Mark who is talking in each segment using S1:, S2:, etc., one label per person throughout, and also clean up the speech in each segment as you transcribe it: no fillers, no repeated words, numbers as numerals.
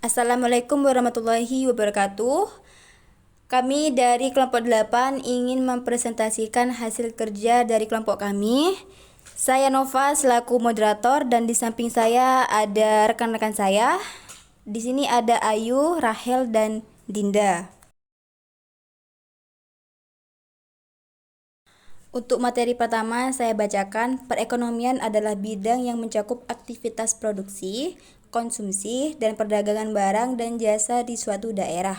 S1: Assalamualaikum warahmatullahi wabarakatuh. Kami dari kelompok 8 ingin mempresentasikan hasil kerja dari kelompok kami. Saya Nova selaku moderator dan di samping saya ada rekan-rekan saya. Di sini ada Ayu, Rahel, dan Dinda. Untuk materi pertama saya bacakan, perekonomian adalah bidang yang mencakup aktivitas produksi, konsumsi, dan perdagangan barang dan jasa di suatu daerah.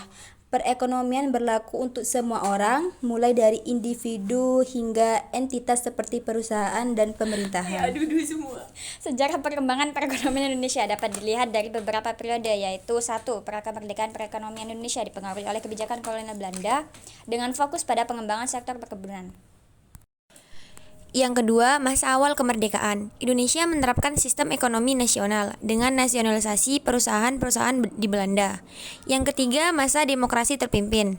S1: Perekonomian berlaku untuk semua orang, mulai dari individu hingga entitas seperti perusahaan dan pemerintahan.
S2: Sejarah perkembangan perekonomian Indonesia dapat dilihat dari beberapa periode, yaitu 1. Prakemerdekaan perekonomian Indonesia dipengaruhi oleh kebijakan kolonial Belanda dengan fokus pada pengembangan sektor perkebunan.
S3: Yang kedua, masa awal kemerdekaan. Indonesia menerapkan sistem ekonomi nasional dengan nasionalisasi perusahaan-perusahaan di Belanda. Yang ketiga, masa demokrasi terpimpin.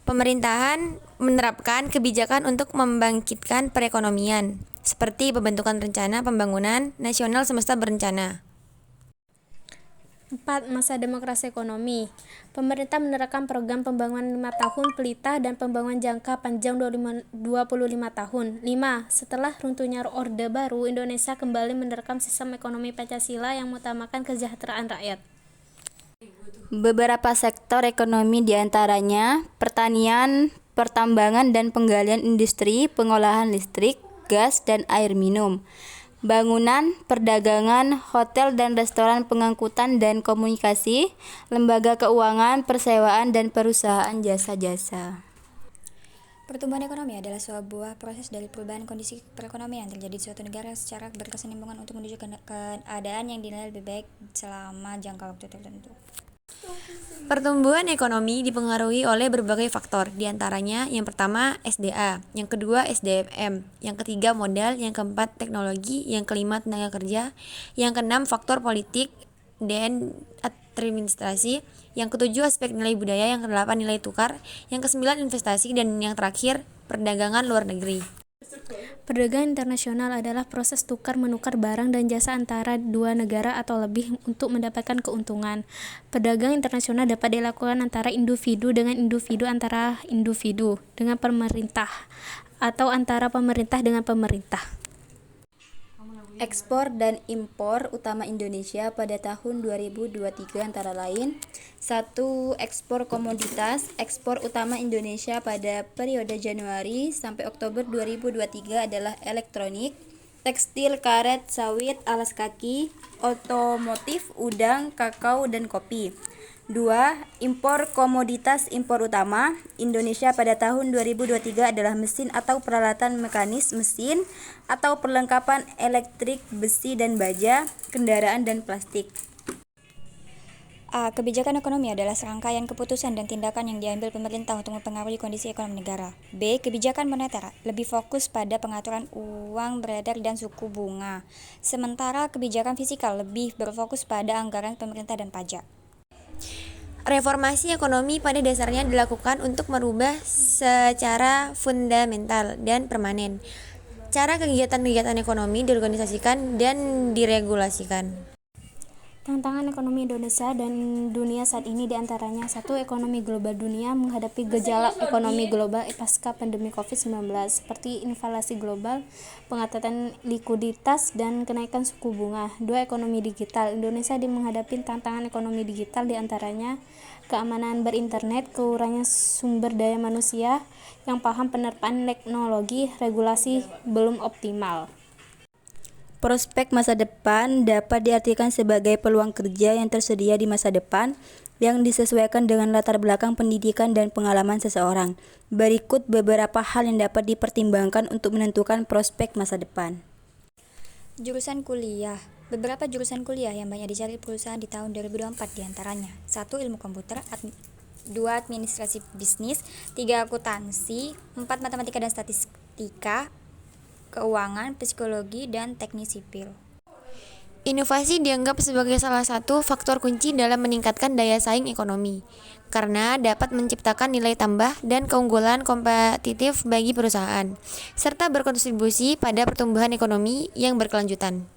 S3: Pemerintahan menerapkan kebijakan untuk membangkitkan perekonomian, seperti pembentukan rencana pembangunan nasional semesta berencana.
S4: 4. Masa demokrasi ekonomi. Pemerintah menerapkan program pembangunan 5 tahun pelita dan pembangunan jangka panjang 25 tahun. 5. Setelah runtuhnya Orde Baru, Indonesia kembali menerapkan sistem ekonomi Pancasila yang mengutamakan kesejahteraan rakyat.
S1: Beberapa sektor ekonomi diantaranya pertanian, pertambangan dan penggalian industri, pengolahan listrik, gas, dan air minum, bangunan, perdagangan, hotel dan restoran, pengangkutan dan komunikasi, lembaga keuangan, persewaan, dan perusahaan jasa-jasa.
S2: Pertumbuhan ekonomi adalah sebuah proses dari perubahan kondisi perekonomian terjadi di suatu negara secara berkesinambungan untuk menuju keadaan yang dinilai lebih baik selama jangka waktu tertentu.
S3: Pertumbuhan ekonomi dipengaruhi oleh berbagai faktor, diantaranya yang pertama SDA, yang kedua SDM, yang ketiga modal, yang keempat teknologi, yang kelima tenaga kerja, yang keenam faktor politik dan administrasi, yang ketujuh aspek nilai budaya, yang kedelapan nilai tukar, yang kesembilan investasi, dan yang terakhir perdagangan luar negeri.
S4: Perdagangan internasional adalah proses tukar-menukar barang dan jasa antara dua negara atau lebih untuk mendapatkan keuntungan. Perdagangan internasional dapat dilakukan antara individu dengan individu, antara individu dengan pemerintah, atau antara pemerintah dengan pemerintah.
S1: Ekspor dan impor utama Indonesia pada tahun 2023 antara lain: 1. Ekspor komoditas. Ekspor utama Indonesia pada periode Januari sampai Oktober 2023 adalah elektronik, tekstil, karet, sawit, alas kaki, otomotif, udang, kakao, dan kopi. 2. Impor komoditas. Impor utama Indonesia pada tahun 2023 adalah mesin atau peralatan mekanis, mesin atau perlengkapan elektrik, besi dan baja, kendaraan, dan plastik.
S2: A. Kebijakan ekonomi adalah serangkaian keputusan dan tindakan yang diambil pemerintah untuk mempengaruhi kondisi ekonomi negara. B. Kebijakan moneter lebih fokus pada pengaturan uang beredar dan suku bunga, sementara kebijakan fiskal lebih berfokus pada anggaran pemerintah dan pajak.
S3: Reformasi ekonomi pada dasarnya dilakukan untuk merubah secara fundamental dan permanen cara kegiatan-kegiatan ekonomi diorganisasikan dan diregulasikan.
S4: Tantangan ekonomi Indonesia dan dunia saat ini diantaranya: 1. Ekonomi global. Dunia menghadapi gejala ekonomi global pasca pandemi COVID-19 seperti inflasi global, pengetatan likuiditas, dan kenaikan suku bunga. 2. Ekonomi digital. Indonesia menghadapi tantangan ekonomi digital diantaranya keamanan berinternet, kekurangan sumber daya manusia yang paham penerapan teknologi, regulasi belum optimal.
S1: Prospek masa depan dapat diartikan sebagai peluang kerja yang tersedia di masa depan yang disesuaikan dengan latar belakang pendidikan dan pengalaman seseorang. Berikut beberapa hal yang dapat dipertimbangkan untuk menentukan prospek masa depan.
S2: Jurusan kuliah. Beberapa jurusan kuliah yang banyak dicari perusahaan di tahun 2024 diantaranya: 1. Ilmu komputer, 2. Administrasi bisnis, 3. Akuntansi, 4. Matematika dan statistika, keuangan, psikologi, dan teknik sipil.
S3: Inovasi dianggap sebagai salah satu faktor kunci dalam meningkatkan daya saing ekonomi, karena dapat menciptakan nilai tambah dan keunggulan kompetitif bagi perusahaan, serta berkontribusi pada pertumbuhan ekonomi yang berkelanjutan.